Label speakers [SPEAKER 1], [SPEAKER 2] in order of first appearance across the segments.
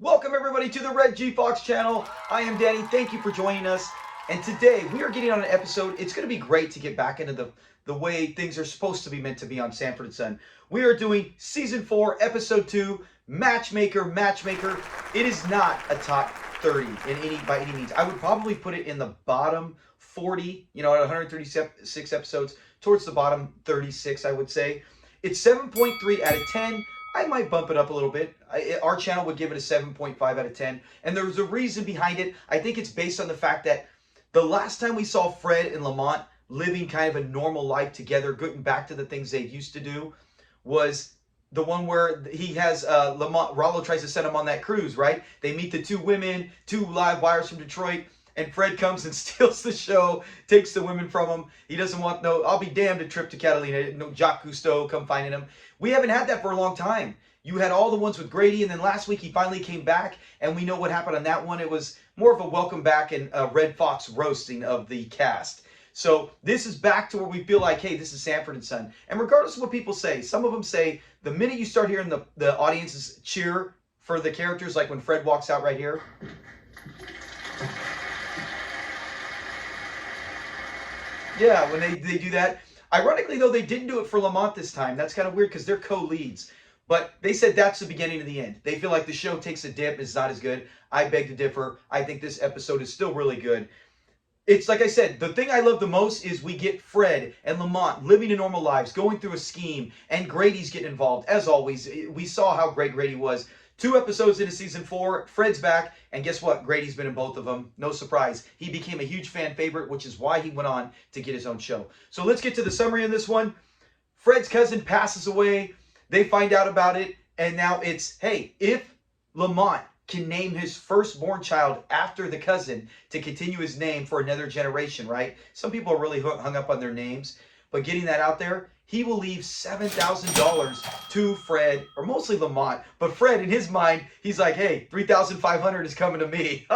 [SPEAKER 1] Welcome everybody to the Red G Fox channel. I am Danny. Thank you for joining us. And today we are getting on an episode. It's going to be great to get back into the way things are supposed to be meant to be on Sanford and Son. We are doing season 4, episode 2, Matchmaker. It is not a top 30 by any means. I would probably put it in the bottom 40, at 136 episodes, towards the bottom 36, I would say. It's 7.3 out of 10. I might bump it up a little bit. Our channel would give it a 7.5 out of 10. And there's a reason behind it. I think it's based on the fact that the last time we saw Fred and Lamont living kind of a normal life together, getting back to the things they used to do, was the one where he has Lamont, Rollo tries to send him on that cruise, right? They meet the two women, 2 live wires from Detroit, and Fred comes and steals the show, takes the women from him. He doesn't want no, I'll be damned, a trip to Catalina, no Jacques Cousteau come finding him. We haven't had that for a long time. You had all the ones with Grady, and then last week he finally came back, and we know what happened on that one. It was more of a welcome back and a Red Fox roasting of the cast. So this is back to where we feel like, hey, this is Sanford and Son. And regardless of what people say, some of them say the minute you start hearing the audiences cheer for the characters, like when Fred walks out right here. Yeah, when they do that. Ironically, though, they didn't do it for Lamont this time. That's kind of weird because they're co-leads. But they said that's the beginning of the end. They feel like the show takes a dip. It's not as good. I beg to differ. I think this episode is still really good. It's like I said, the thing I love the most is we get Fred and Lamont living in normal lives, going through a scheme, and Grady's getting involved. As always, we saw how great Grady was. 2 episodes into season 4, Fred's back, and guess what? Grady's been in both of them. No surprise. He became a huge fan favorite, which is why he went on to get his own show. So let's get to the summary on this one. Fred's cousin passes away. They find out about it, and now it's, hey, if Lamont can name his firstborn child after the cousin to continue his name for another generation, right? Some people are really hung up on their names, but getting that out there, he will leave $7,000 to Fred, or mostly Lamont. But Fred, in his mind, he's like, hey, $3,500 is coming to me.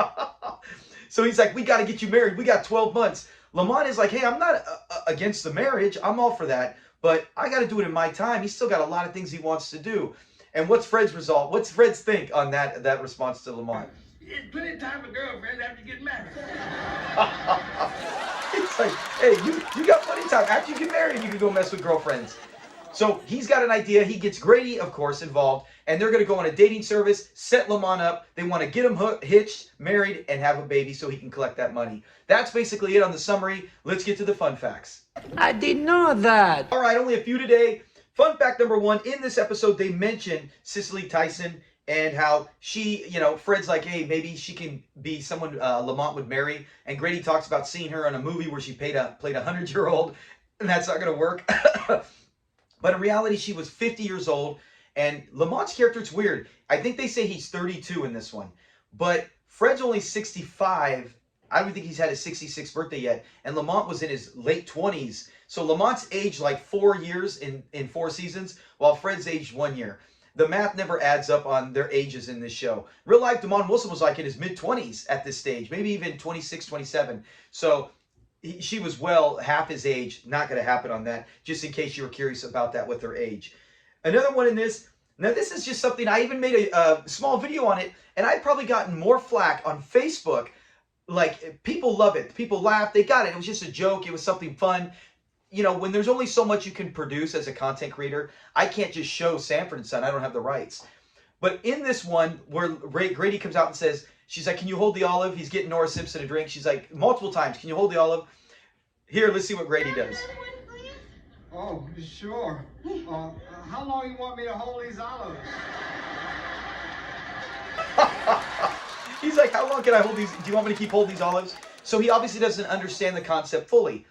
[SPEAKER 1] So he's like, we got to get you married. We got 12 months. Lamont is like, hey, I'm not against the marriage. I'm all for that. But I got to do it in my time. He's still got a lot of things he wants to do. And what's Fred's result? What's Fred's think on that response to Lamont?
[SPEAKER 2] It's plenty of time for girlfriends after you get married.
[SPEAKER 1] It's like, hey, you got plenty of time. After you get married, you can go mess with girlfriends. So he's got an idea. He gets Grady, of course, involved. And they're going to go on a dating service, set Lamont up. They want to get him hitched, married, and have a baby so he can collect that money. That's basically it on the summary. Let's get to the fun facts.
[SPEAKER 3] I didn't know that.
[SPEAKER 1] All right, only a few today. Fun fact number 1, in this episode, they mention Cicely Tyson and how she, Fred's like, hey, maybe she can be someone Lamont would marry. And Grady talks about seeing her in a movie where she played a 100-year-old, and that's not going to work. But in reality, she was 50 years old. And Lamont's character, it's weird. I think they say he's 32 in this one. But Fred's only 65. I don't think he's had his 66th birthday yet. And Lamont was in his late 20s. So Lamont's aged like 4 years in 4 seasons, while Fred's aged 1 year. The math never adds up on their ages in this show. Real life, Damon Wilson was like in his mid-20s at this stage, maybe even 26, 27. So she was well half his age. Not going to happen on that, just in case you were curious about that with her age. Another one in this. Now, this is just something, I even made a small video on it, and I've probably gotten more flack on Facebook. Like, people love it. People laugh. They got it. It was just a joke. It was something fun. When there's only so much you can produce as a content creator, I can't just show Sanford and Son. I don't have the rights. But in this one, where Grady comes out and says, she's like, can you hold the olive? He's getting Nora Simpson a drink. She's like, multiple times, can you hold the olive? Here, let's see what Grady does.
[SPEAKER 2] Oh, sure. How long you want me to hold these olives?
[SPEAKER 1] He's like, how long can I hold these? Do you want me to keep holding these olives? So he obviously doesn't understand the concept fully.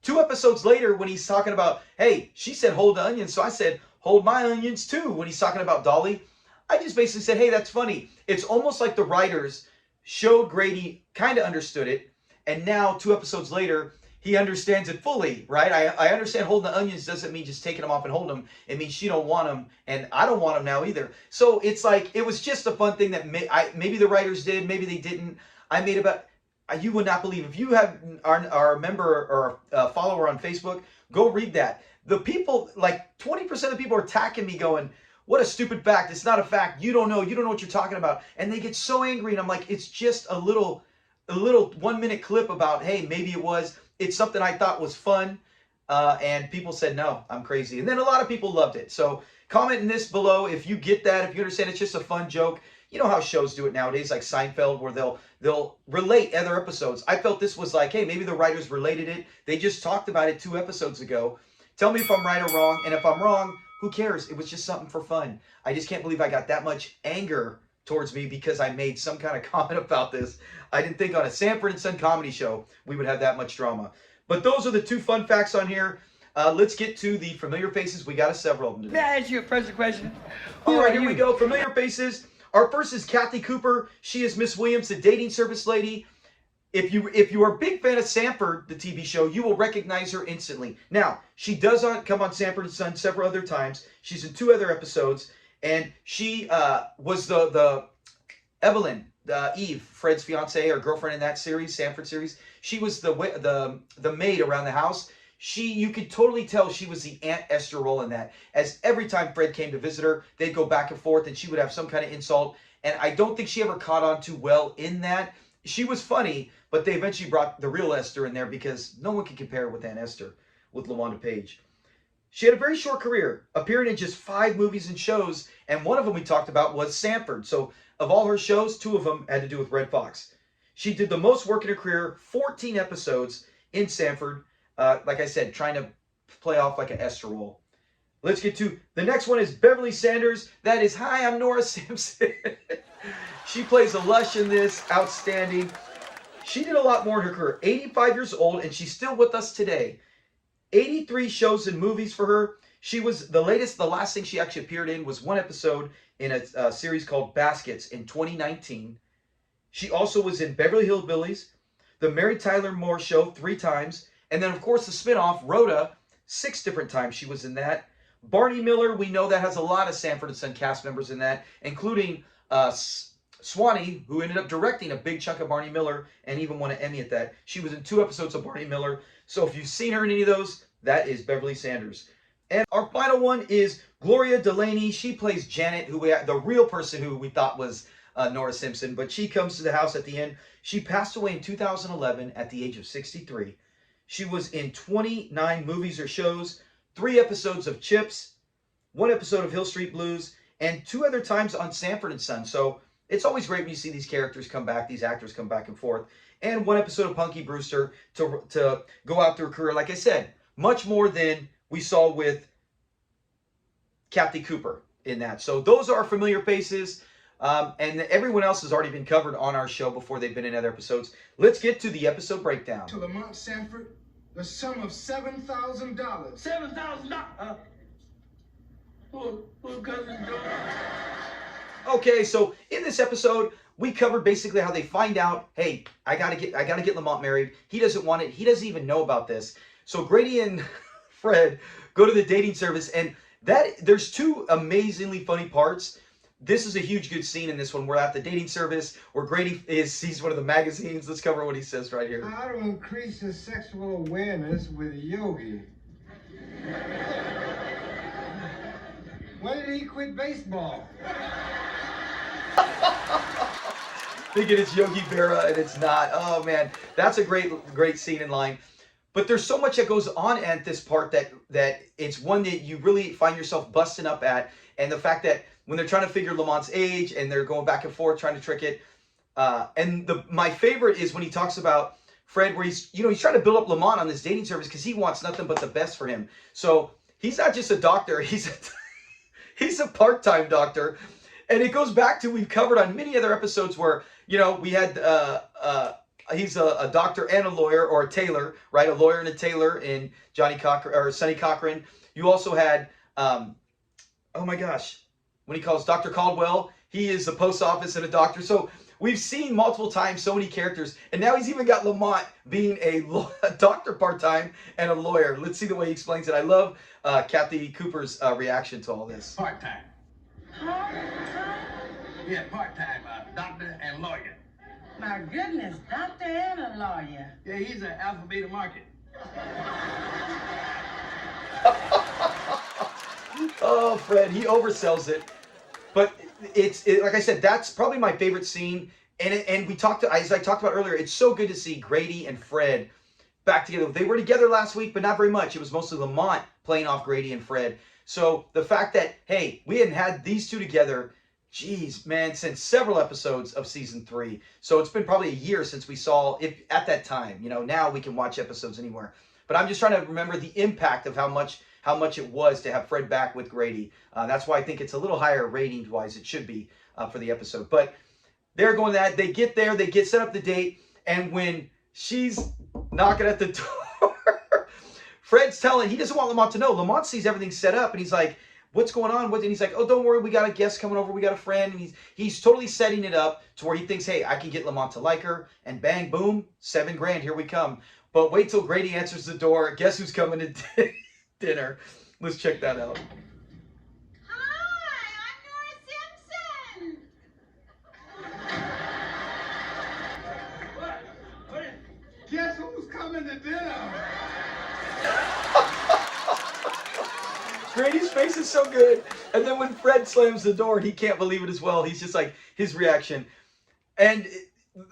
[SPEAKER 1] 2 episodes later, when he's talking about, hey, she said hold the onions, so I said hold my onions too. When he's talking about Dolly, I just basically said, hey, that's funny. It's almost like the writers showed Grady kind of understood it, and now 2 episodes later, he understands it fully, right? I understand holding the onions doesn't mean just taking them off and holding them. It means she don't want them, and I don't want them now either. So it's like, it was just a fun thing that maybe the writers did, maybe they didn't. I made about, you would not believe, if you are a member or a follower on Facebook, go read that. The people, like 20% of the people are attacking me going, what a stupid fact. It's not a fact. You don't know what you're talking about. And they get so angry, and I'm like, it's just a little 1 minute clip about, hey, maybe it was. It's something I thought was fun. And people said, no, I'm crazy. And then a lot of people loved it. So comment in this below if you get that, if you understand it's just a fun joke. You know how shows do it nowadays, like Seinfeld, where they'll relate other episodes. I felt this was like, hey, maybe the writers related it. They just talked about it 2 episodes ago. Tell me if I'm right or wrong. And if I'm wrong, who cares? It was just something for fun. I just can't believe I got that much anger towards me because I made some kind of comment about this. I didn't think on a Sanford and Son comedy show we would have that much drama. But those are the 2 fun facts on here. Let's get to the familiar faces. We got several of them today.
[SPEAKER 3] May I ask you a personal question?
[SPEAKER 1] All right, here we go. Familiar faces. Our first is Kathy Cooper. She is Miss Williams, the dating service lady. If you are a big fan of Sanford, the TV show, you will recognize her instantly. Now, she does come on Sanford and Son several other times. She's in 2 other episodes, and she was the Evelyn, Eve, Fred's fiance or girlfriend in that series, Sanford series. She was the maid around the house. You could totally tell she was the Aunt Esther role in that. As every time Fred came to visit her, they'd go back and forth, and she would have some kind of insult. And I don't think she ever caught on too well in that. She was funny, but they eventually brought the real Esther in there because no one can compare her with Aunt Esther, with LaWanda Page. She had a very short career, appearing in just 5 movies and shows, and one of them we talked about was Sanford. So of all her shows, 2 of them had to do with Red Fox. She did the most work in her career, 14 episodes in Sanford. Like I said, trying to play off like an Esther role. Let's get to the next one is Beverly Sanders. That is, hi, I'm Nora Simpson. She plays a lush in this, outstanding. She did a lot more in her career. 85 years old, and she's still with us today. 83 shows and movies for her. She was the last thing she actually appeared in was 1 episode in a series called Baskets in 2019. She also was in Beverly Hillbillies, The Mary Tyler Moore Show 3 times, and then, of course, the spinoff, Rhoda, 6 different times she was in that. Barney Miller, we know that has a lot of Sanford and Son cast members in that, including Swanee, who ended up directing a big chunk of Barney Miller and even won an Emmy at that. She was in 2 episodes of Barney Miller. So if you've seen her in any of those, that is Beverly Sanders. And our final one is Gloria Delaney. She plays Janet, the real person who we thought was Nora Simpson, but she comes to the house at the end. She passed away in 2011 at the age of 63. She was in 29 movies or shows, 3 episodes of Chips, 1 episode of Hill Street Blues, and 2 other times on Sanford and Son. So it's always great when you see these characters come back, these actors come back and forth. And 1 episode of Punky Brewster to go out through a career, like I said, much more than we saw with Kathy Cooper in that. So those are familiar faces. And everyone else has already been covered on our show before they've been in other episodes. Let's get to the episode breakdown.
[SPEAKER 2] To Lamont Sanford, the sum of $7,000.
[SPEAKER 3] $7,000. Who cousin George?
[SPEAKER 1] Okay, so in this episode, we covered basically how they find out, hey, I gotta get Lamont married. He doesn't want it. He doesn't even know about this. So Grady and Fred go to the dating service, and there's 2 amazingly funny parts. This is a huge good scene in this one. We're at the dating service where Grady sees one of the magazines. Let's cover what he says right here.
[SPEAKER 2] How to increase his sexual awareness with yogi. When did he quit baseball?
[SPEAKER 1] Thinking it's Yogi Berra and it's not. Oh man, that's a great scene in line. But there's so much that goes on at this part that it's one that you really find yourself busting up at, and the fact that when they're trying to figure Lamont's age and they're going back and forth trying to trick it. And my favorite is when he talks about Fred, where he's trying to build up Lamont on this dating service because he wants nothing but the best for him. So he's not just a doctor; he's a part-time doctor. And it goes back to, we've covered on many other episodes where we had he's a doctor and a lawyer, or a tailor, right? A lawyer and a tailor in Sonny Cochran. You also had oh my gosh, when he calls Dr. Caldwell, he is a post office and a doctor. So we've seen multiple times so many characters, and now he's even got Lamont being a doctor part-time and a lawyer. Let's see the way he explains it. I love Kathy Cooper's reaction to all this.
[SPEAKER 4] Part-time. Yeah, part-time, doctor and lawyer.
[SPEAKER 5] My goodness, doctor and a lawyer.
[SPEAKER 4] Yeah, he's an alpha beta market.
[SPEAKER 1] Oh, Fred, he oversells it. But like I said, that's probably my favorite scene. And we talked to, as I talked about earlier, it's so good to see Grady and Fred back together. They were together last week, but not very much. It was mostly Lamont playing off Grady and Fred. So the fact that, hey, we hadn't had these two together, geez, man, since several episodes of season 3. So it's been probably a year since we saw it at that time. You know, now we can watch episodes anywhere. But I'm just trying to remember the impact of how much it was to have Fred back with Grady. That's why I think it's a little higher ratings-wise. It should be for the episode. But they're going that. They get there. They get set up the date. And when she's knocking at the door, Fred's telling, he doesn't want Lamont to know. Lamont sees everything set up. And he's like, what's going on? And he's like, oh, don't worry. We got a guest coming over. We got a friend. And he's totally setting it up to where he thinks, hey, I can get Lamont to like her. And bang, boom, $7,000. Here we come. But wait till Grady answers the door. Guess who's coming to dinner? Let's check that out.
[SPEAKER 6] Hi, I'm Nora Simpson.
[SPEAKER 2] Guess who's coming to dinner?
[SPEAKER 1] Grady's face is so good. And then when Fred slams the door and he can't believe it as well, he's just like, his reaction. And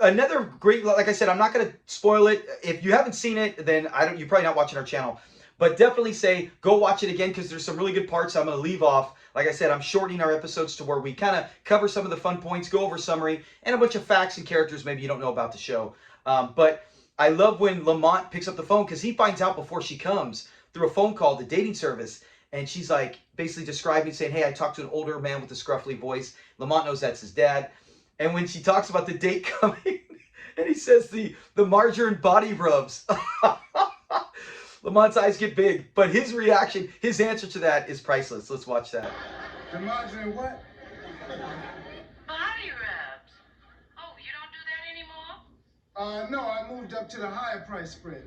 [SPEAKER 1] another great, like I said, I'm not going to spoil it. If you haven't seen it, then you're probably not watching our channel. But definitely say, go watch it again, because there's some really good parts I'm going to leave off. Like I said, I'm shortening our episodes to where we kind of cover some of the fun points, go over summary, and a bunch of facts and characters maybe you don't know about the show. But I love when Lamont picks up the phone, because he finds out before she comes through a phone call, the dating service. And she's like basically describing, saying, hey, I talked to an older man with a scruffy voice. Lamont knows that's his dad. And when she talks about the date coming, and he says the margarine body rubs. Lamont's eyes get big, but his reaction, his answer to that is priceless. Let's watch that.
[SPEAKER 2] The margarine what?
[SPEAKER 5] Body rubs. Oh, you don't do that anymore?
[SPEAKER 2] No, I moved up to the higher price spread.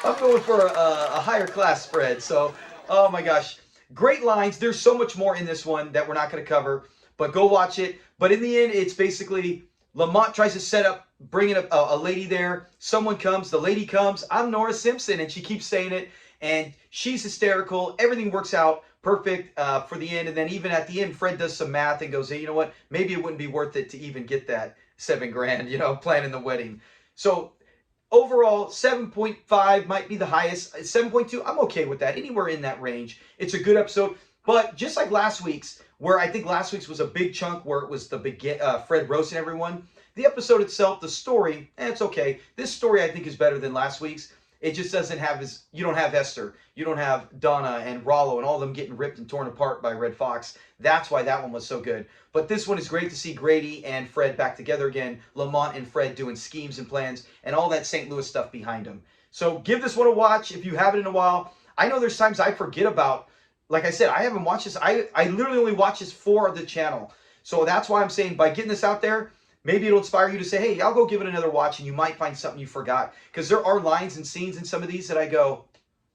[SPEAKER 1] I'm going for a higher class spread. So, oh my gosh. Great lines. There's so much more in this one that we're not going to cover, but go watch it. But in the end, it's basically Lamont tries to set up, bringing a lady there. Someone comes. The lady comes. I'm Nora Simpson. And she keeps saying it. And she's hysterical. Everything works out perfect for the end. And then even at the end, Fred does some math and goes, hey, you know what? Maybe it wouldn't be worth it to even get that $7,000, you know, planning the wedding. So overall, 7.5 might be the highest. 7.2, I'm okay with that. Anywhere in that range. It's a good episode. But just like last week's, where I think last week's was a big chunk where it was the big Fred roasting everyone. The episode itself, the story, it's okay. This story I think is better than last week's. It just doesn't have you don't have Esther. You don't have Donna and Rollo and all of them getting ripped and torn apart by Red Fox. That's why that one was so good. But this one is great to see Grady and Fred back together again. Lamont and Fred doing schemes and plans and all that St. Louis stuff behind them. So give this one a watch if you haven't in a while. I know there's times I forget about, like I said, I haven't watched this. I literally only watch this for the channel. So that's why I'm saying by getting this out there, maybe it'll inspire you to say, hey, I'll go give it another watch, and you might find something you forgot. Because there are lines and scenes in some of these that I go,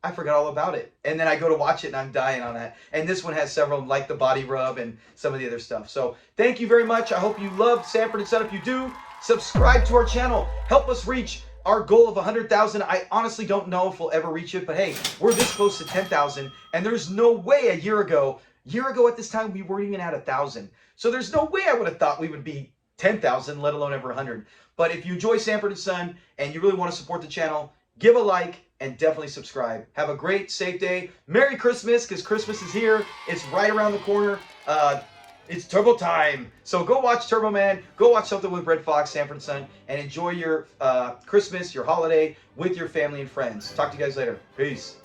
[SPEAKER 1] I forgot all about it. And then I go to watch it, and I'm dying on that. And this one has several, like the body rub and some of the other stuff. So thank you very much. I hope you loved Sanford and Son. If you do, subscribe to our channel. Help us reach our goal of 100,000. I honestly don't know if we'll ever reach it. But, hey, we're this close to 10,000. And there's no way a year ago at this time, we weren't even at 1,000. So there's no way I would have thought we would be 10,000, let alone ever 100. But if you enjoy Sanford and Son and you really want to support the channel, give a like and definitely subscribe. Have a great, safe day. Merry Christmas, because Christmas is here. It's right around the corner. It's Turbo time. So go watch Turbo Man. Go watch something with Red Fox, Sanford and Son, and enjoy your Christmas, your holiday with your family and friends. Talk to you guys later. Peace.